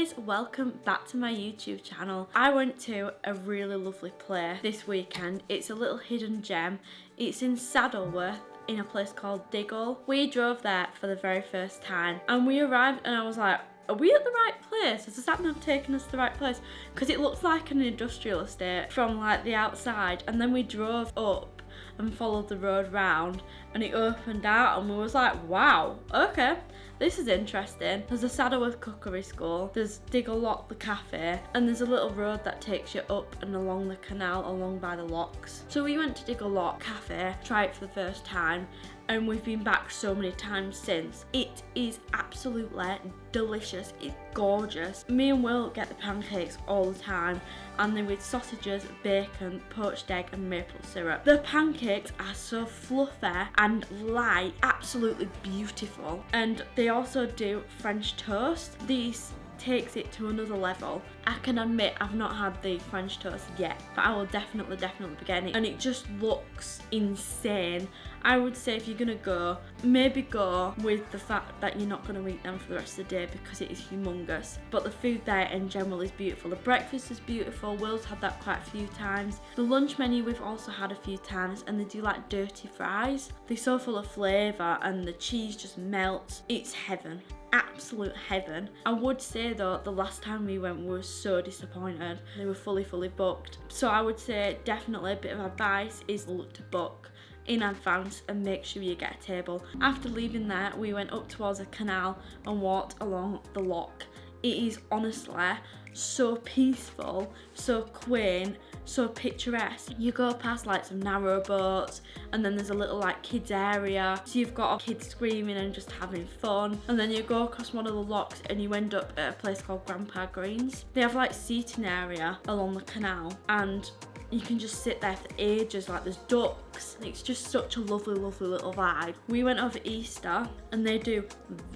guys, welcome back to my YouTube channel. I went to a really lovely place this weekend. It's a little hidden gem. It's in Saddleworth in a place called Diggle. We drove there for the very first time and we arrived and I was like, are we at the right place? Has the sat nav taken us to the right place? Because it looks like an industrial estate from like the outside, and then we drove up and followed the road round and it opened out and we was like, wow, okay, this is interesting. There's a Saddleworth Cookery School, there's Diggle Lock the cafe, and there's a little road that takes you up and along the canal along by the locks. So we went to Diggle Lock cafe, tried it for the first time, and we've been back so many times since. It is absolutely delicious, it's gorgeous. Me and Will get the pancakes all the time, and they're with sausages, bacon, poached egg and maple syrup. The pancakes are so fluffy and light, absolutely beautiful. And they also do French toast. These takes it to another level. I can admit I've not had the French toast yet, but I will definitely be getting it, and it just looks insane. I would say if you're gonna go, maybe go with the fact that you're not gonna eat them for the rest of the day because it is humongous, but the food there in general is beautiful. The breakfast is beautiful. Will's had that quite a few times. The lunch menu we've also had a few times, and they do like dirty fries. They're so full of flavour and the cheese just melts. It's heaven. Absolute heaven. I would say though, the last time we went we were so disappointed. They were fully booked. So I would say definitely a bit of advice is look to book in advance and make sure you get a table. After leaving there, we went up towards a canal and walked along the lock. It is honestly so peaceful, so quaint, so picturesque. You go past like some narrow boats, and then there's a little like kids area, so you've got kids screaming and just having fun, and then you go across one of the locks and you end up at a place called Grandpa Green's. They have like seating area along the canal and you can just sit there for ages, like there's ducks. It's just such a lovely little vibe. We went over Easter and they do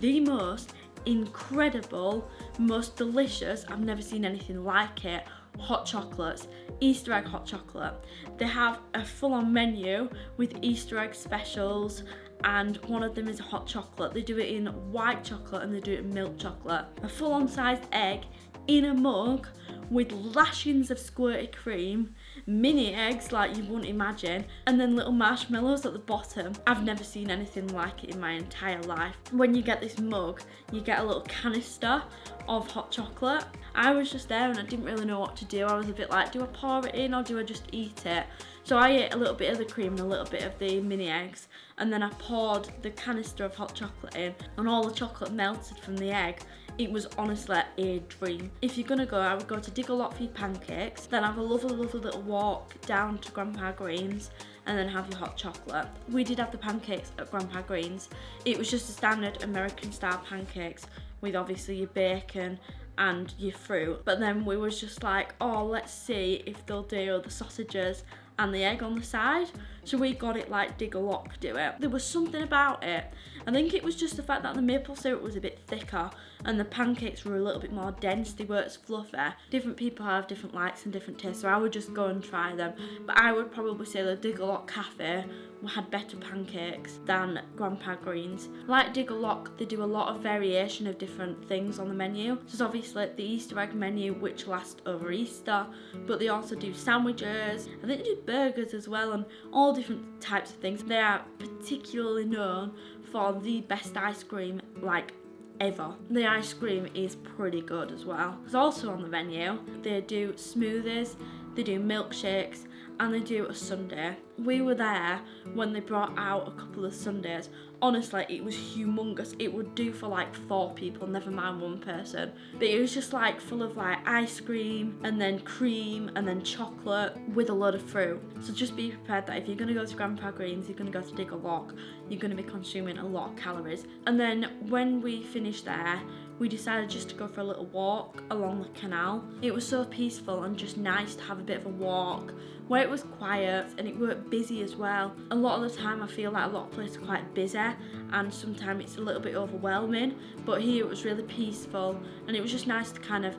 the most incredible, most delicious, I've never seen anything like it, hot chocolates, Easter egg hot chocolate. They have a full-on menu with Easter egg specials, and one of them is a hot chocolate. They do it in white chocolate and they do it in milk chocolate. A full-on sized egg in a mug with lashings of squirty cream, mini eggs like you wouldn't imagine, and then little marshmallows at the bottom. I've never seen anything like it in my entire life. When you get this mug, you get a little canister of hot chocolate. I was just there and I didn't really know what to do. I was a bit like, do I pour it in or do I just eat it? So I ate a little bit of the cream and a little bit of the mini eggs, and then I poured the canister of hot chocolate in, and all the chocolate melted from the egg. It was honestly a dream. If you're gonna go, I would go to Diggle Lock for your pancakes, then have a lovely little walk down to Grandpa Green's, and then have your hot chocolate. We did have the pancakes at Grandpa Green's. It was just a standard American style pancakes with obviously your bacon and your fruit, but then we was just like, oh, let's see if they'll do the sausages and the egg on the side. So we got it like Diggle Lock do it. There was something about it. I think it was just the fact that the maple syrup was a bit thicker and the pancakes were a little bit more dense. They weren't as fluffy. Different people have different likes and different tastes, so I would just go and try them. But I would probably say the Diggle Lock cafe had better pancakes than Grandpa Green's. Like Diggle Lock, they do a lot of variation of different things on the menu. So there's obviously the Easter egg menu, which lasts over Easter, but they also do sandwiches. I think they do burgers as well, and all different types of things. They are particularly known for the best ice cream like ever. The ice cream is pretty good as well. It's also on the menu. They do smoothies, they do milkshakes, and they do a sundae. We were there when they brought out a couple of sundaes. Honestly, it was humongous. It would do for like 4 people, never mind one person. But it was just like full of like ice cream and then cream and then chocolate with a lot of fruit. So just be prepared that if you're gonna go to Grandpa Green's, you're gonna go to Diggle Lock, you're gonna be consuming a lot of calories. And then when we finished there, we decided just to go for a little walk along the canal. It was so peaceful and just nice to have a bit of a walk where it was quiet and it weren't busy as well. A lot of the time I feel like a lot of places are quite busy and sometimes it's a little bit overwhelming, but here it was really peaceful and it was just nice to kind of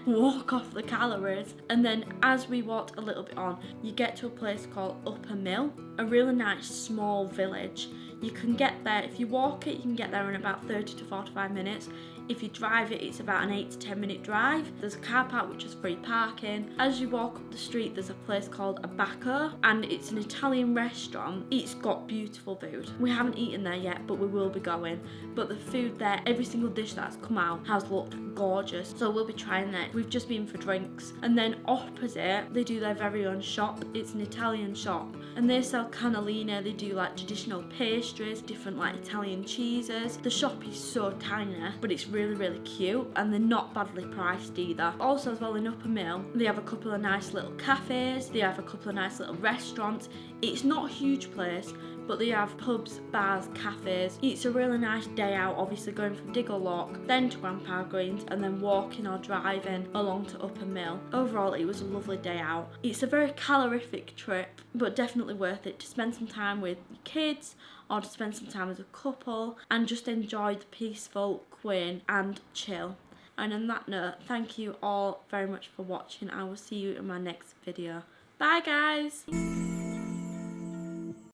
walk off the calories. And then as we walked a little bit on, you get to a place called Upper Mill, a really nice small village. You can get there, if you walk it, you can get there in about 30 to 45 minutes. If you drive it, it's about an 8 to 10 minute drive. There's a car park which is free parking. As you walk up the street, there's a place called a Bacco, and it's an Italian restaurant. It's got beautiful food. We haven't eaten there yet, but we will be going. But the food there, every single dish that's come out has looked gorgeous, so we'll be trying that. We've just been for drinks. And then opposite, they do their very own shop. It's an Italian shop, and they sell cannellini. They do like traditional pastries, different like Italian cheeses. The shop is so tiny, but it's really, really cute, and they're not badly priced either. Also, as well, in Upper Mill, they have a couple of nice little cafes. They have a couple of nice little restaurants. It's not a huge place, but they have pubs, bars, cafes. It's a really nice day out, obviously going from Diggle Lock, then to Grandpa Greens, and then walking or driving along to Upper Mill. Overall, it was a lovely day out. It's a very calorific trip, but definitely worth it to spend some time with your kids, or to spend some time as a couple, and just enjoy the peaceful Queen and chill. And on that note, thank you all very much for watching. I will see you in my next video. Bye guys!